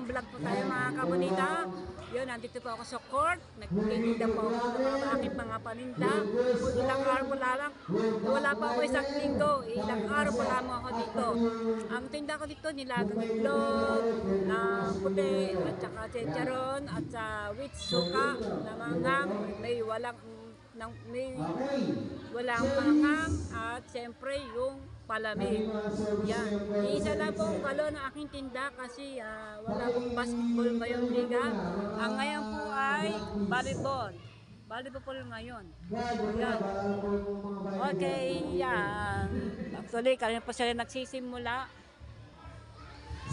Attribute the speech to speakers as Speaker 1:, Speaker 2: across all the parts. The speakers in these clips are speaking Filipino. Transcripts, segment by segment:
Speaker 1: panibagong vlog po tayo mga kabonita. Yun, nandito po ako sa court. Nagtitinda po ako ng mga aking mga paninda. Kung ilang araw po lang, wala pa ako isang linggo. Ilang araw po lamang ako dito. Ang tinda ko dito, nilagang itlog, puti, at saka chicharon, at sa with suka, na mangang, may walang mangang, at siyempre yung palamig. Yan. Isa lang po kalo ng aking tinda kasi wala pong basketball ngayong liga. Ang ngayon po ay volleyball. Volleyball ngayon. Yan. Okay, yan. Actually, kanina po sila nagsisimula.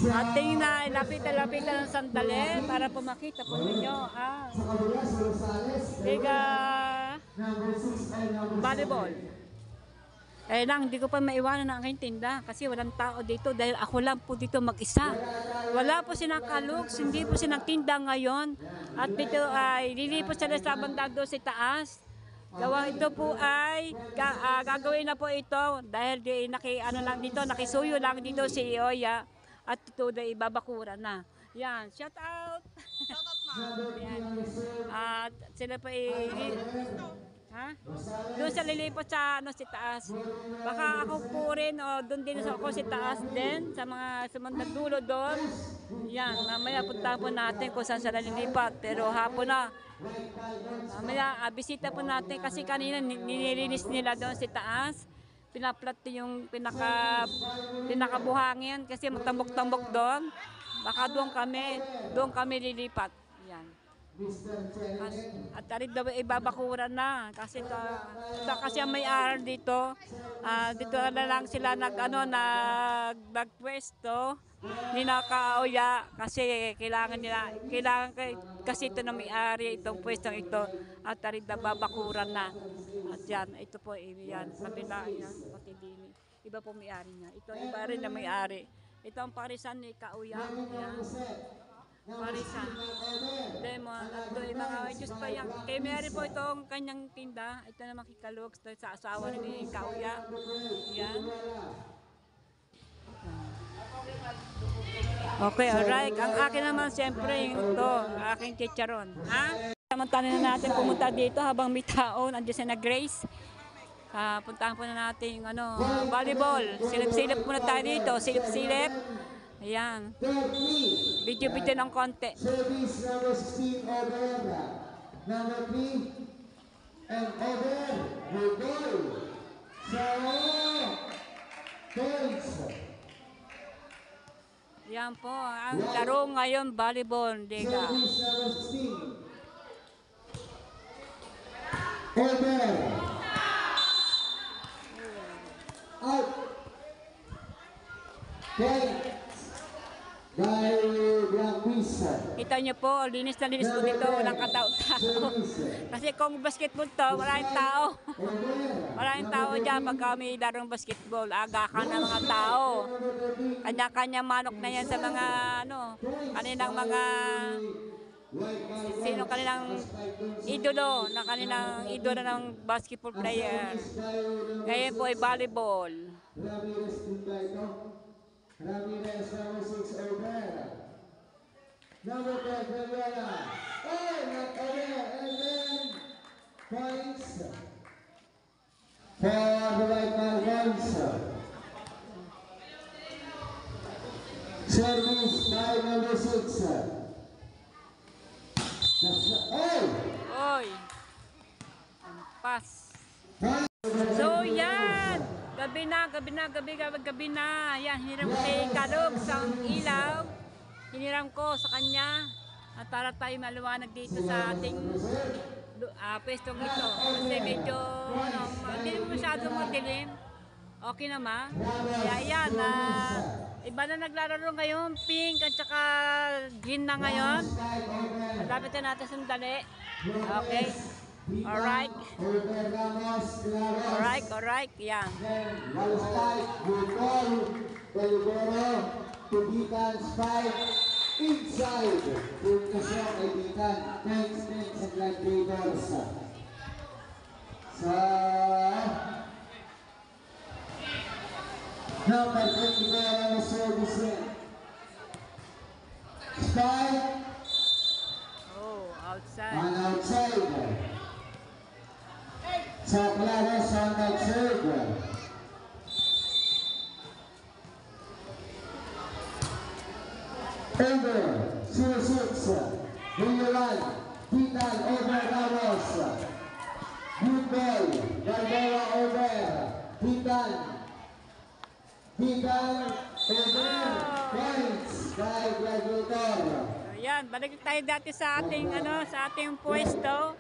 Speaker 1: Ating na lapitan ng sandali para po makita po ninyo ang liga volleyball. Eh lang, hindi ko pa maiwanan ang aking tinda kasi walang tao dito dahil ako lang po dito mag-isa. Wala po silang kalugs, hindi po silang tinda ngayon. At dito ay lilipos sila sa banda doon sa taas. Gawang ito po ay gagawin na po ito dahil nakisuyo lang dito si Ioya at ito na ibabakura na. Yan, shout out! Shout out ma'am! At sila pa doon sa lilipot sa taas. Baka ako po rin doon din ako sa taas din sa mga dulo doon. Yan, mamaya punta po natin kung saan sila lilipat. Pero hapon na. Mamaya bisita po natin kasi kanina nililinis nila doon sa taas. Pinaplat yung pinakabuhangin kasi matambok-tambok doon. Baka doon kami lilipat. Yan. At tarik daw ibabakuran na kasi kasi ang may-ari dito dito na lang sila nagpwesto ninakauya kasi kailangan kasi ito na may-ari itong pwestong ito at tarik daw babakuran na at yan ito po yan kabila yan pati din iba po may-ari niya ito iba rin na may-ari ito ang parisan ni Kauya yan. Parisan. Lemon. At ito yung mga Diyos pa yan. Kay Mary po itong kanyang tinda. Ito na makikalugs sa asawa ni Kauya. Yan. Okay, alright. Ang akin naman siyempre ito. Aking chicharon. Samantala na natin pumunta dito habang may tao. Nandiyan siya na Grace. Puntahan po na natin yung volleyball. Silip-silip muna tayo dito. Silip-silip. Ayan. Video-video ng konti.
Speaker 2: Service number 16, Oberra. Number 3, and Over will go. So, points.
Speaker 1: Yan po. Ang laro ngayon, volleyball. Liga.
Speaker 2: Service number 16. Over. Out. Points.
Speaker 1: Kita nyo po, linis na linis po dito, walang katao-tao. Kasi kung basketball to, maraming tao. Maraming tao dyan pag kami larong basketball. Agakan ng mga tao. Kanya-kanya manok na yan sa mga, kanilang mga, kanilang idolo, kanilang idolo ng basketball player. Ngayon po ay volleyball.
Speaker 2: Ramirez, number 6, Oberra. Number 5, Rivera. Oh, not over. And then, points for the right Alfonso. Service by number 6.
Speaker 1: Oy! Pass. So, yan! Gabi na. Yan, hiniram ko kay Kalog sa ilaw. Hiniram ko sa kanya. At para tayo maliwanag dito sa ating pwestong ito. Kasi medyo, hindi masyado madilim. Okay naman. Kaya yan, iba na naglalaro ngayon. Pink at saka green na ngayon. Lapit na natin sandali. Okay. Alright. Alright. Yan.
Speaker 2: Inside. Number 24 on the service. 5.
Speaker 1: Oh, outside.
Speaker 2: On outside. Saklares on that serve. Over 0-6. Villarreal. Titan over Ramos. Good ball. Balboa over. Titan. Titan over. Points by Gladiator.
Speaker 1: Ayan, balik tayo dati sa ating sa ating pwesto.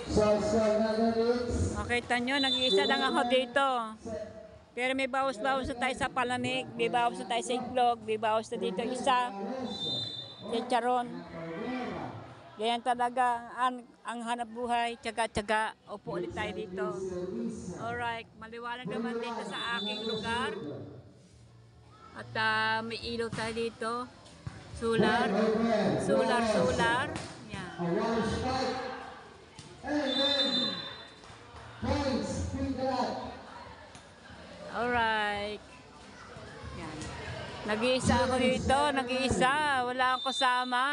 Speaker 2: So, Nagarits.
Speaker 1: Makita nyo, nag-iisa lang ako dito. Pero may bawas-bawas na tayo sa palamig, may bawas na tayo sa iklog, may bawas na dito isa. Chicharon. Ganyan talaga ang hanap buhay, tsaga-tsaga. Upo ulit tayo dito. Alright, maliwanag naman dito sa aking lugar. At may ilaw tayo dito. Solar. Solar. Yan.
Speaker 2: A one strike. And then points. Pinkalat.
Speaker 1: Alright. Yan. Nag-iisa ako dito. Nag-iisa. Wala akong kasama.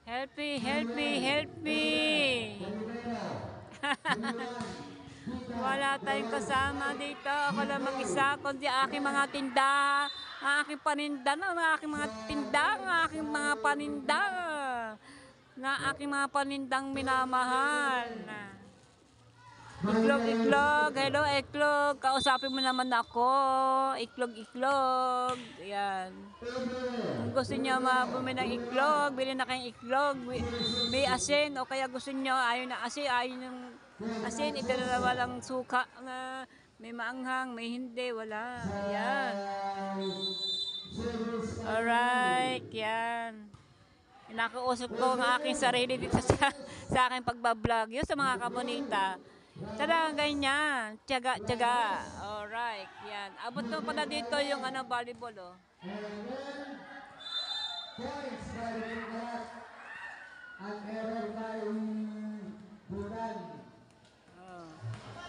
Speaker 1: Help me. Wala tayong kasama dito. Ako lang mag-isa. Kundi aking mga tindahan. Ang aking paninda. Ang aking mga tindahan. Ang aking mga paninda. Na aking mga panindang minamahal. Iklog. Hello, iklog. Kausapin mo naman ako. Iklog. Ayan. Kung gusto nyo bumili ng iklog, bilhin na kayong iklog. May asin o kaya gusto nyo ayaw na asin. Ayaw ng asin. Ito na walang suka. May maanghang, may hindi. Wala. Ayan. Alright. Yan. Inakuusap ko ang aking sarili dito sa aking pagbablog. Yun sa mga kamonita. Talagang ganyan. Tiyaga. Alright. Yan. Abot mo pala dito yung volleyball, oh.
Speaker 2: Points by Pinkalat. Ang error by Bulan.
Speaker 1: Oh.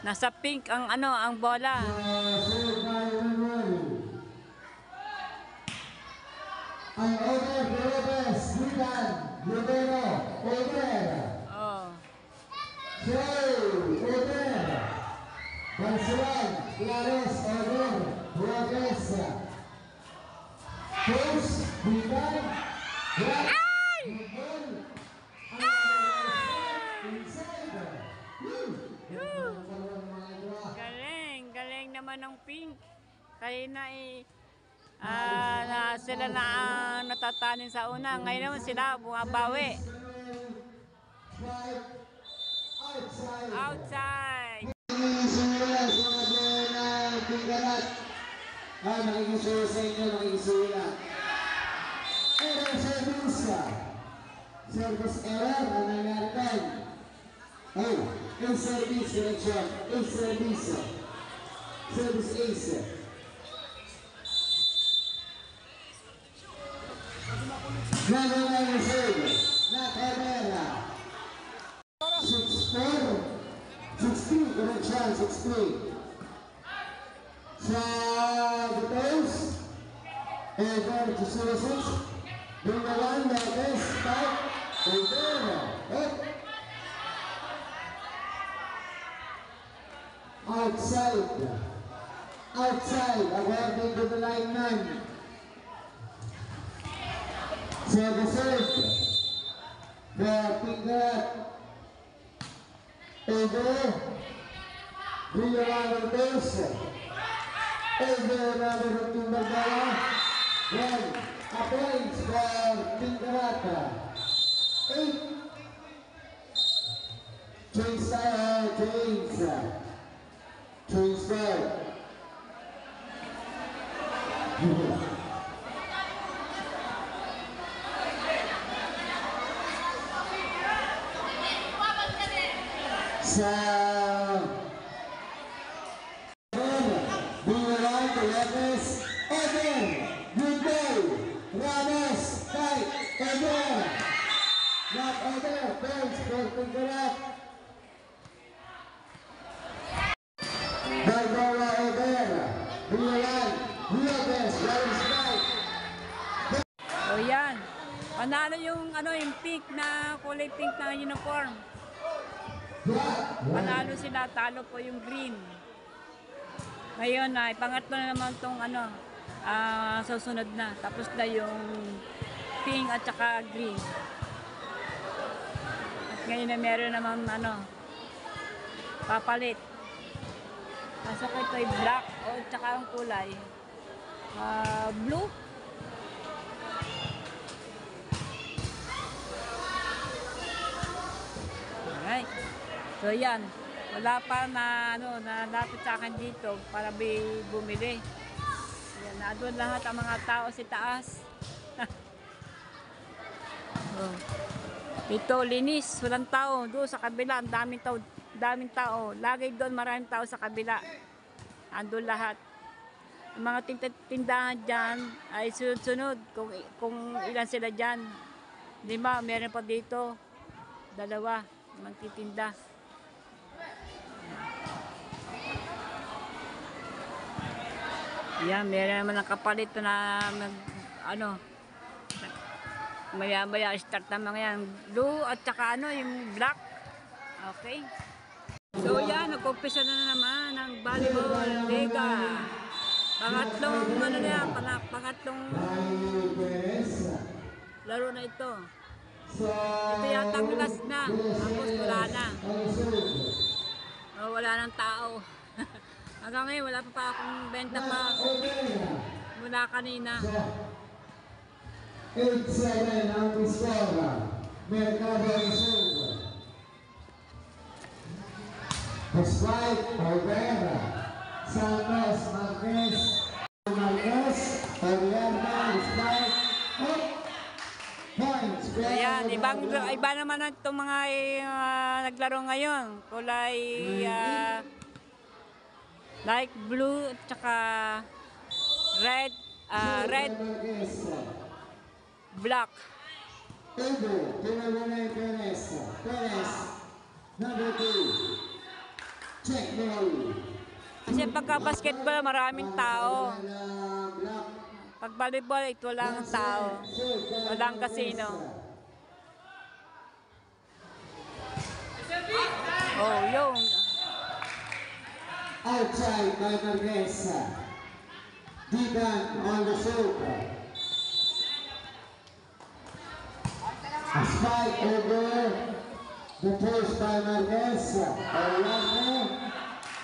Speaker 1: Nasa pink ang bola.
Speaker 2: Serve by Manuel. Ang over Lopez. Bulan. Lubero. Over.
Speaker 1: Oh.
Speaker 2: Over. Barcelon. Clares. Over. Lopez. Post. Bulan.
Speaker 1: Ay! Galing naman ng pink. Kaya sila na ang natatanin sa una. Ngayon naman sila bumabawi. Outside.
Speaker 2: Makikisuyo sa inyo, makikisuyo lang. Error service. Service error, ang nangyari doon. Oh, service direction. Service. Service ace. Gagawin serve. Nakamera. 6-4. 6-3, correction, 6-3. Sa details, over to 06, bring the one, Lopez, back, over, up. Outside, according to the lineman. So the serve, the Pinkalat, over, bring the one, Lopez, over another Timbergala. One, a point for Pinkalat. 8. Change style, change style. Sa Lopez, over, good ball, Ramos, tight, over, not over, points for Pinkalat. Balboa over, Villarreal, Lopez, running strike.
Speaker 1: O ano, yung pink na, kulay pink na uniform. Panalo sila, talo po yung green. Ngayon ay pangatlo na naman tong ano, susunod na. Tapos na yung pink at saka green. At ngayon na meron naman ano, papalit. Nasa ko ito ay black o tsaka ang kulay. Blue. Alright. So yan. Wala pa na ano, na lapit sa akin dito para bumili. Yan, nadoon lahat ang mga tao sa taas. Oh. Ito linis, walang tao. Doon sa kabila, ang daming tao. Lagi doon maraming tao sa kabila. Andun lahat. Ang mga tindahan dyan ay sunod-sunod kung ilan sila dyan. Di ba? Meron pa dito. Dalawa. Magtitinda. Yan, meron naman ang kapalit na ano, maya-maya start na mga yan. Blue at saka ano, yung black. Okay. So yan, nag-umpisa na naman ang volleyball liga. Pangatlong ano na yan, pangatlong laro na ito. Ito yatang last na. Tapos wala na. Wala ng tao. Hanggang ngayon, wala pa akong benta pa mula kanina.
Speaker 2: 8-7 ang score. Mercado Rizal. Despite Olvera, Santos, Marquez, Oriana, despite points.
Speaker 1: Ayan, iba naman itong mga naglaro ngayon. Kulay light blue at saka red, black.
Speaker 2: Edo, Pinagulay Perez, number 2. Check ball.
Speaker 1: Kasi pagka basketball maraming tao. Pag volleyball ito lang ang tao. Walang casino. Oh, yung
Speaker 2: Outside by Marquez. Digan on the shoot. A spike over the post by Marquez. Orlando,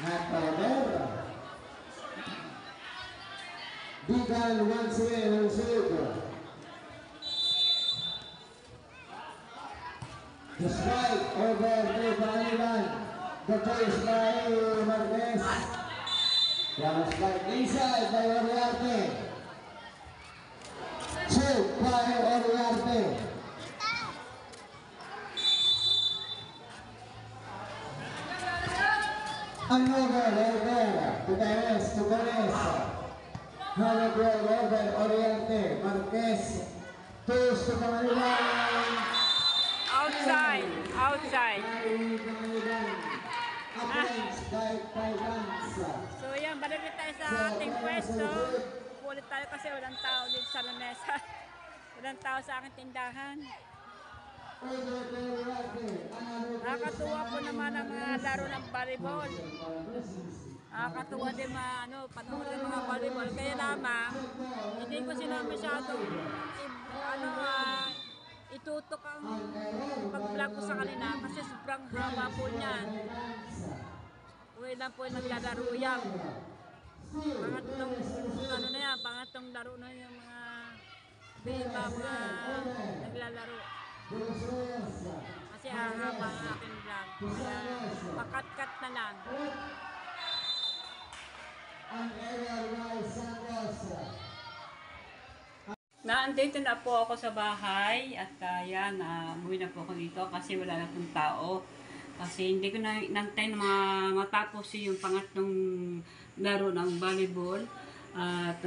Speaker 2: not over. Digan once again on shoot. The spike over the Baliban. The post by Marquez. One spike inside by Oriarte. Shoot by Oriarte. Another over to Perez, to Perez. Another over Oriente. Marquez. Toast to Kamaliban.
Speaker 1: outside. So yan, balik na tayo sa ating pwesto. Ulit tayo kasi walang tao dito sa lamesa. Walang tao sa aking tindahan. Nakakatuwa po naman ang mga laro ng volleyball. Nakakatuwa din panahon ng mga volleyball. Kaya lamang, hindi ko sila masyadong itutok ang pag-vlog ko sa kanila kasi sobrang haba po niyan. Uwi lang po naglalaro yan. Pangatlong laro na yung mga mga naglalaro. Kasi haba ang aking vlog. Kaya pakat-kat na lang. Naandito na po ako sa bahay at yan, umuwi na po ako dito kasi wala na pong tao. Kasi hindi ko na inantay na matapos yung pangatlong laro ng volleyball. At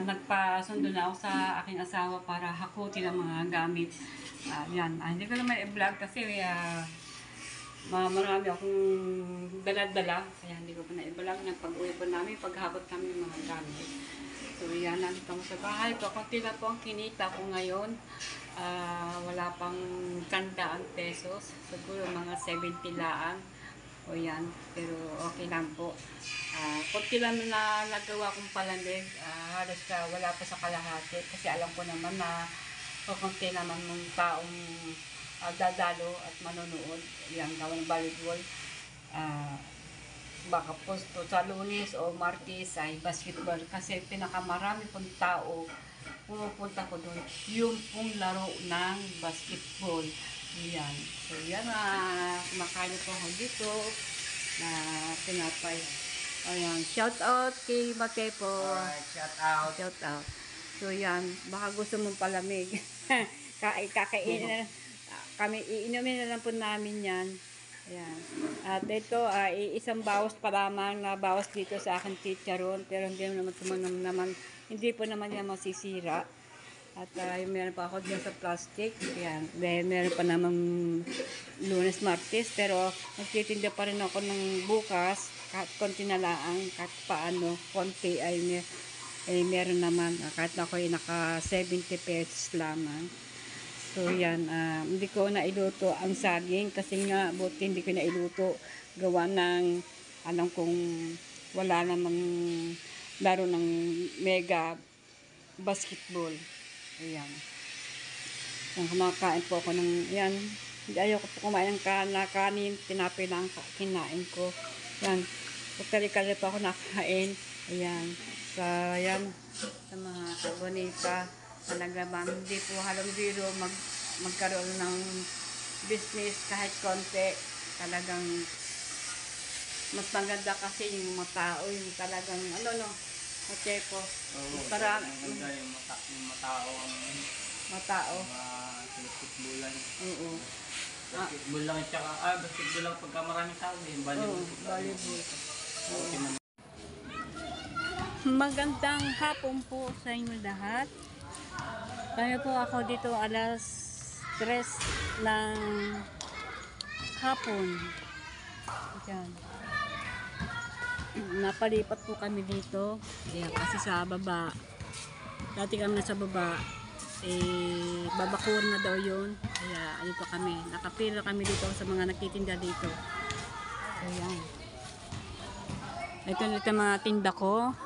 Speaker 1: nagpasundo na ako sa aking asawa para hakutin ang mga gamit. Yan, hindi ko na may vlog kasi marami akong dala-dala. Kaya hindi ko pa na i-vlog ng pag-uwi po namin, paghakot kami ng mga gamit. So yan, nandito ako sa bahay ko. Kunti lang po ang kinita ko ngayon. Wala pang 100 pesos. Siguro mga 70 laan. O yan, pero okay lang po. Kunti lang na nagawa kong palamig. Halos wala pa sa kalahati. Kasi alam ko naman na kunti naman ng taong dadalo at manonood. Yan, gawang volleyball. Baka posto sa Lunes o Martes ay basketball kasi pinakamarami pong tao pumupunta ko doon yung pong laro ng basketball. Yan. So yan kumakain po ako dito na tinapay. Ayan, shout out kay Matepo.
Speaker 3: Alright, shout out.
Speaker 1: Shout out. So yan, baka gusto mong palamig. Kakainin na kami, iinumin na lang po namin yan. Ayan. At ito, isang bawas pa lamang na bawas dito sa akin chicharon. Pero hindi po naman yan masisira. At meron pa ako dyan sa plastic. Ayan. Dahil meron pa namang Lunes, Martes. Pero magtitinda pa rin ako ng bukas. Kahit konti na lang, kahit paano, konti ay meron naman. Kahit ako ay naka 70 pesos lamang. So yan, hindi ko na iluto ang saging kasi nga buti hindi ko na iluto gawa ng alam kong wala namang laro ng mega basketball. Ayan. Yan, kumakain po ako ng yan. Ayoko po kumain ng kanin, tinapay lang kinain ko. Yan. Pagkali-kali pa ako nakain. Ayan. So yan, sa mga bonita. Talaga ba, hindi po halong biro magkaroon ng business kahit konti. Talagang mas maganda kasi yung mga tao, yung talagang Matepo. Para
Speaker 3: Maganda yung matao ang
Speaker 1: matao.
Speaker 3: Basketballan.
Speaker 1: Oo.
Speaker 3: Basketball lang at saka, basketball lang pagka maraming tao din.
Speaker 1: Volleyball. Magandang hapon po sa inyo lahat. Kaya po ako dito alas 3 ng hapon. Diyan. Napalipat po kami dito. Diyan, kasi sa baba. Dati kami nasa baba. Babakur na daw yun. Kaya dito kami. Nakapila kami dito sa mga nagtitinda dito. Ayan. Ito mga tinda ko.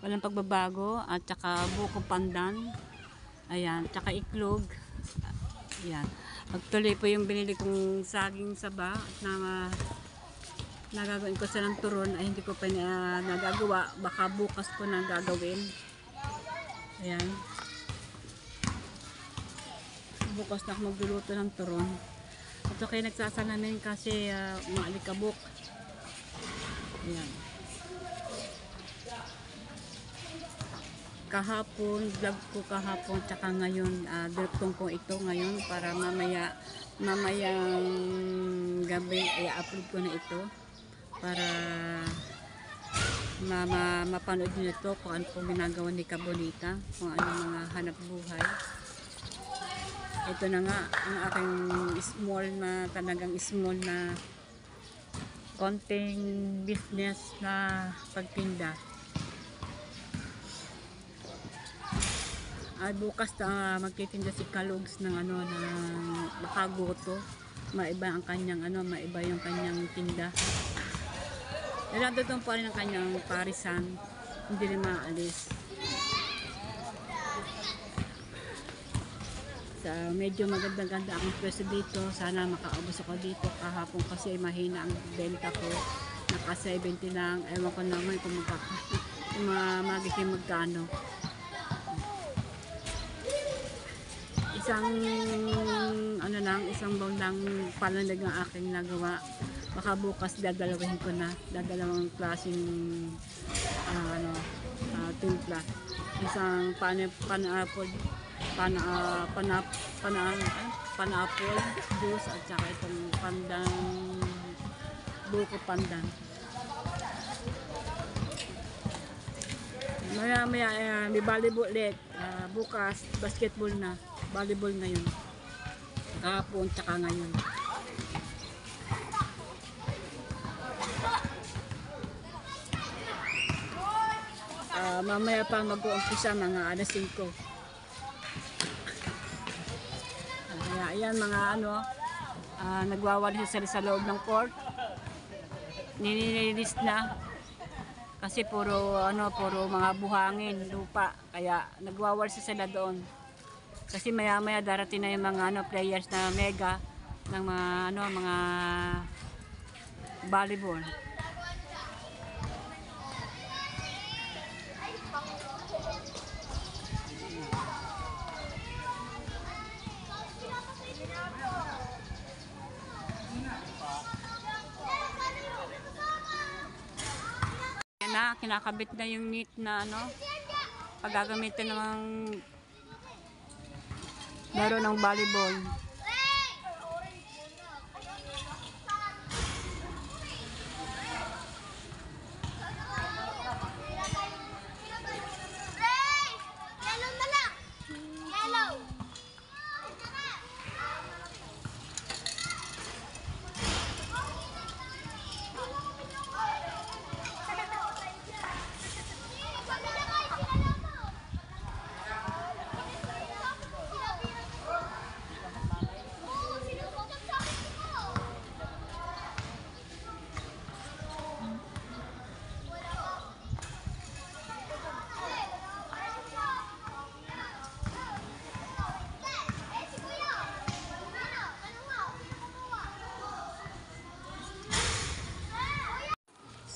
Speaker 1: Walang pagbabago. At saka buko pandan. Ayan, tsaka iklog. Ayan. Magtuloy po yung binili kong saging saba na nagagawin ko sa ng turon ay hindi ko pa nagagawa. Baka bukas ko na gagawin. Ayan. Bukas na ako magluluto ng turon. Ito kayo nagsasalamin kasi maalikabok. Ayan. Kahapon, vlog ko kahapon, tsaka ngayon, direktong ko ito ngayon para mamayang gabi, i-upload ko na ito para mapanood nyo ito kung ano po ginagawa ni Kabonita, kung ano mga hanap buhay. Ito na nga, ang aking small na, talagang small na konting business na pagtinda. Bukas na magtitinda si Kalugs ng ng makagoto. Maiba ang kanyang maiba yung kanyang tinda. Nandun pa rin ang kanyang parisan. Hindi rin maalis. So, medyo maganda-ganda akong pwesto dito. Sana makaubos ako dito. Kahapon kasi mahina ang benta ko. Naka 70 lang. Ewan ko naman kung magiging magkano. Isang bowl lang palandag ang aking nagawa. Baka bukas dadalawin ko na. Dadalawang klaseng timpla. Isang panapol juice at saka itong buko pandan. Maya may volleyball ulit. Bukas basketball na. Volleyball ngayon. Kahapon tsaka ngayon. mamaya pa mag-uumpisa mga alas 5. Kaya ayan mga ano, nagwawalis sila sa loob ng court. Nililist na. Kasi puro mga buhangin, lupa. Kaya nagwawalis sila doon. Kasi maya-maya darating na yung mga players na mega ng mga volleyball. Yan na, kinakabit na yung net na paggagamitin ng laro ng volleyball.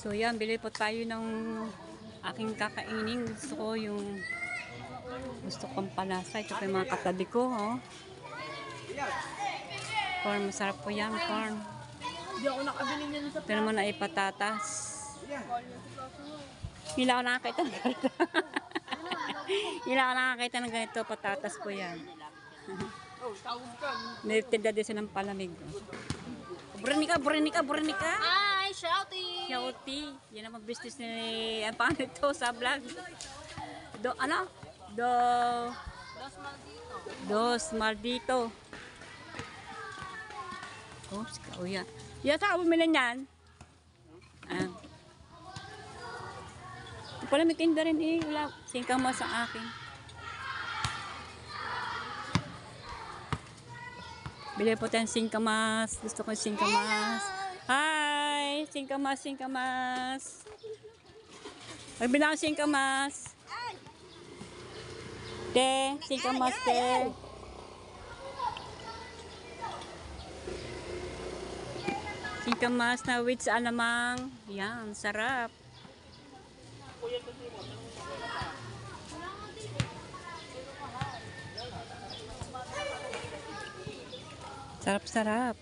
Speaker 1: So yan, bili po tayo ng aking kakainin. Gusto kong palasa. Ito po yung mga katabi ko. Oh. Corn, masarap po yan, corn.
Speaker 4: Hindi ako nakabili niyan sa
Speaker 1: Ito naman ay patatas. Hindi ako nakakita ng ganito. Hindi ako nakakita ng ganito. Patatas po yan. Nilitida din siya ng palamig. Buranika.
Speaker 4: Hi, Shouty!
Speaker 1: Shouty. Yan ang business ni paano ito sa vlog. Dos Maldito. Oops, kauya. Yata ako bumili niyan. Pala may tinda rin eh. Wala. Singkang mas ang akin. Bili po tayong singkamas. Gusto ko singkamas. Hi! Singkamas. Magbili ako singkamas. Te, singkamas te. Singkamas na with alamang. Yan, sarap. Sarap.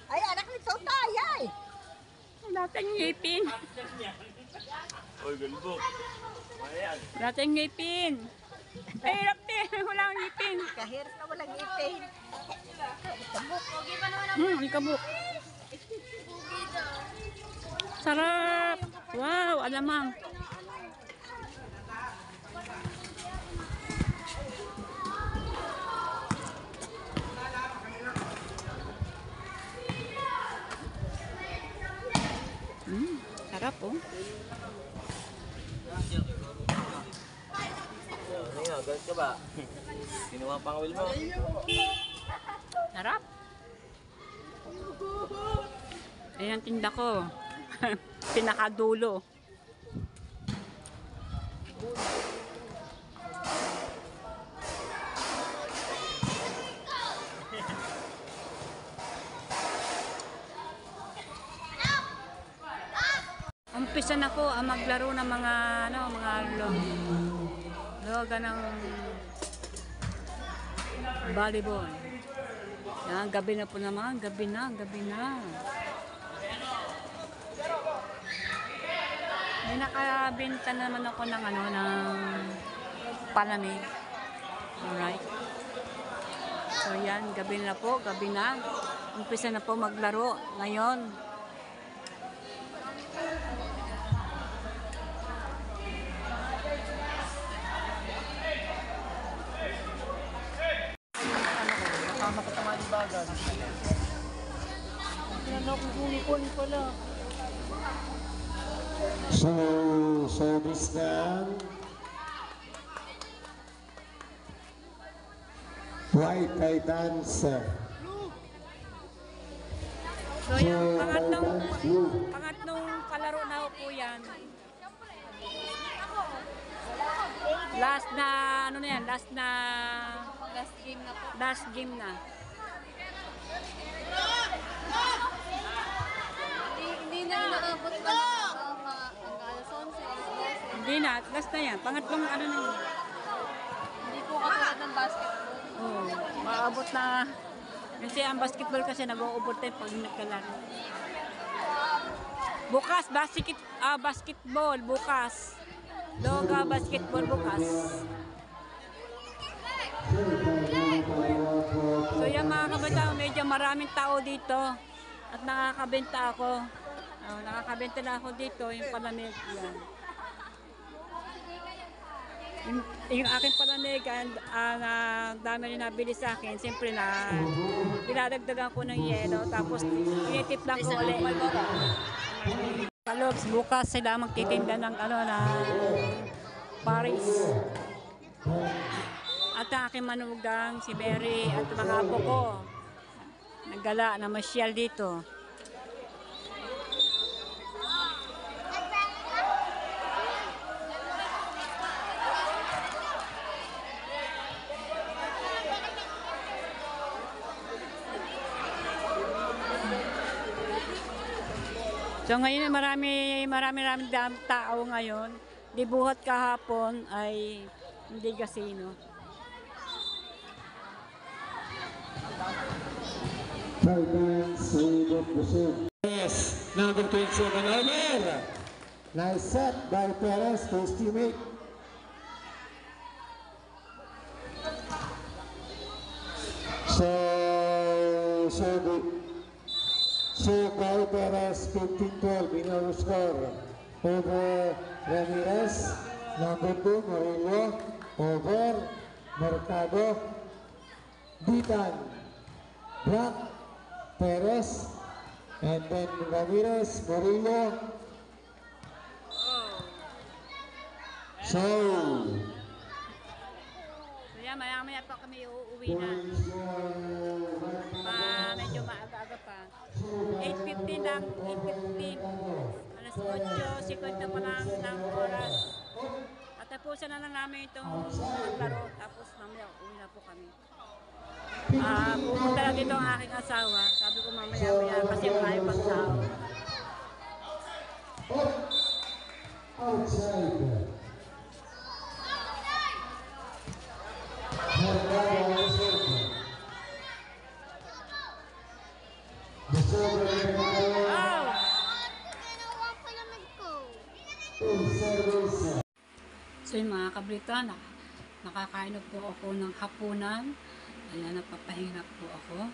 Speaker 4: Ay, anak nito tayo ay!
Speaker 1: Wala tayong ngipin.
Speaker 3: Oy, galbok. Ayan.
Speaker 1: Wala tayong ngipin. Ay, hirap din. Wala akong ngipin.
Speaker 4: Kahirap na walang ipin.
Speaker 1: Ikabuk. Sarap. Wow, alamang. Sarap oh.
Speaker 3: Ngayon, galit ka ba? Kinuha pang will mo.
Speaker 1: Sarap. Ayan tinda ko. Pinakadulo. Umpisa na po ang maglaro ng mga loga ng volleyball. Yan, gabi na po naman, gabi na. May nakabenta naman ako ng palamig. Alright. So yan, gabi na. Umpisa na po maglaro ngayon.
Speaker 3: Kasama ko sa mga libagan.
Speaker 1: akong unicorn pala.
Speaker 2: So, service ng White Titans.
Speaker 1: So yung pangatlong kalaro na ako po yan. Last na, ano na yan, last game na po. Last game na.
Speaker 4: Hindi na nakabot pa ng mga alas 11.
Speaker 1: Hindi na, last na yan. Pangatlong ano na yun.
Speaker 4: Hindi po katulad ng basketball.
Speaker 1: Oo, maabot na. Kasi ang basketball kasi nag-overtime pag nagkalaro. Bukas, basketball, bukas. Loga basketball bukas. So yan mga kabatao, medyo maraming tao dito. At nakakabenta ako. Nakakabenta na ako dito, yung palamig. Yan. Yung aking palamig, ang dami rin nabili sa akin. Siyempre na dinadagdagan ko ng yelo. Tapos initip lang ko ulit. Kalobs, bukas sila magtitinda ng Paris. At ang aking manugang, si Mary, at mga apo ko. Naggala na masyal dito. So ngayon marami tao ngayon. Di buhat kahapon ay hindi casino.
Speaker 2: Titans, Ibon Busog. Yes, number 27 over. Nice set by Perez to his teammate. So by Perez, 15-12 in our score. Over Ramirez, number 2, Morillo. Over Mercado, Bitan, Black, Perez, and then Ramirez, Morillo. So
Speaker 1: yan, maya pa kami uuwi na. Medyo maaga-aga pa. 8:50 lang, 8:50. Alas 8:50 pa lang ng oras. At tapusan na lang namin itong laro. Tapos mamaya uwi na po kami. Pupunta lang dito ang aking asawa. Sabi ko mamaya kasi malayo pang tao.
Speaker 2: outside.
Speaker 1: So yung mga kabrita, nakakain na po ako ng hapunan. Ayan, napapahinga po ako.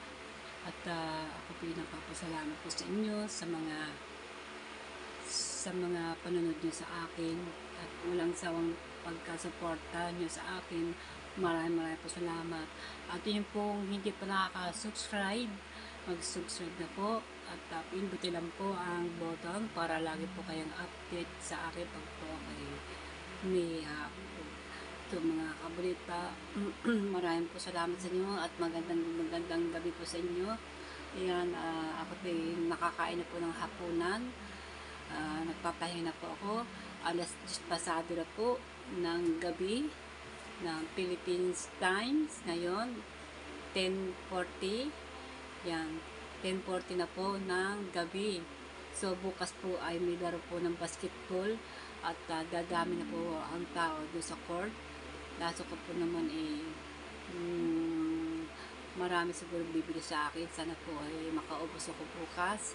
Speaker 1: At ako po yung napapasalamat po sa inyo sa mga panonood nyo sa akin. At walang sawang pagkasuporta nyo sa akin. Maraming po salamat. At yun pong hindi pa nakaka-subscribe, mag-subscribe na po. At pindutin lang po ang button para lagi po kayong update sa akin pag po kayo may ito mga kabrita. Maraming po salamat sa inyo at magandang gabi po sa inyo. Ayan, ako po nakakain na po ng hapunan. Nagpapahinga po ako. Alas 10 pasado na po ng gabi ng Philippines times. Ngayon 10:40. Yan, 10:40 na po ng gabi. So bukas po ay may laro po ng basketball at dadami na po ang tao doon sa court. Kaso ko po naman marami siguro bibili sa akin. Sana po ay makaubos ako bukas.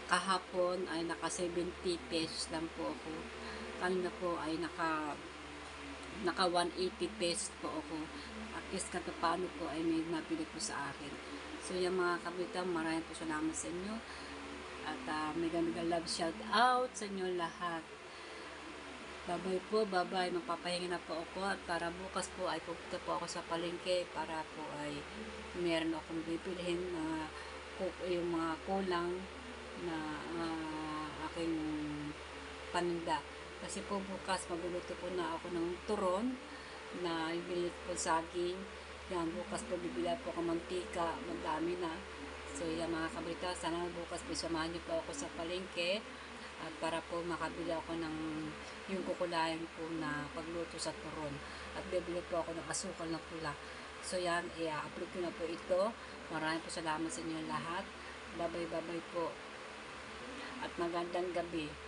Speaker 1: Kahapon ay naka 70 pesos lang po ako. Kanina po ay naka 180 pesos po ako. At least kahit paano po ay may nabili po sa akin. So yung mga kabitang, maraming po salamat sa inyo. At mega love shout out sa inyo lahat. Bye-bye po, bye-bye. Magpapahinga na po ako at para bukas po ay pupunta po ako sa palengke para po ay meron akong bibilhin na yung mga kulang na aking paninda. Kasi po bukas magluluto po na ako ng turon na ibilit po saging. Yan, bukas po bibila po ako mantika, madami na. So yan mga kabrita, sana bukas po samahan niyo po ako sa palengke at para po makabili ako ng yung kukulayan po na pagluto sa turon. At bibili po ako ng asukal na pula. So yan, i-upload ko na po ito. Maraming po salamat sa inyo lahat. Babay-babay po. At magandang gabi.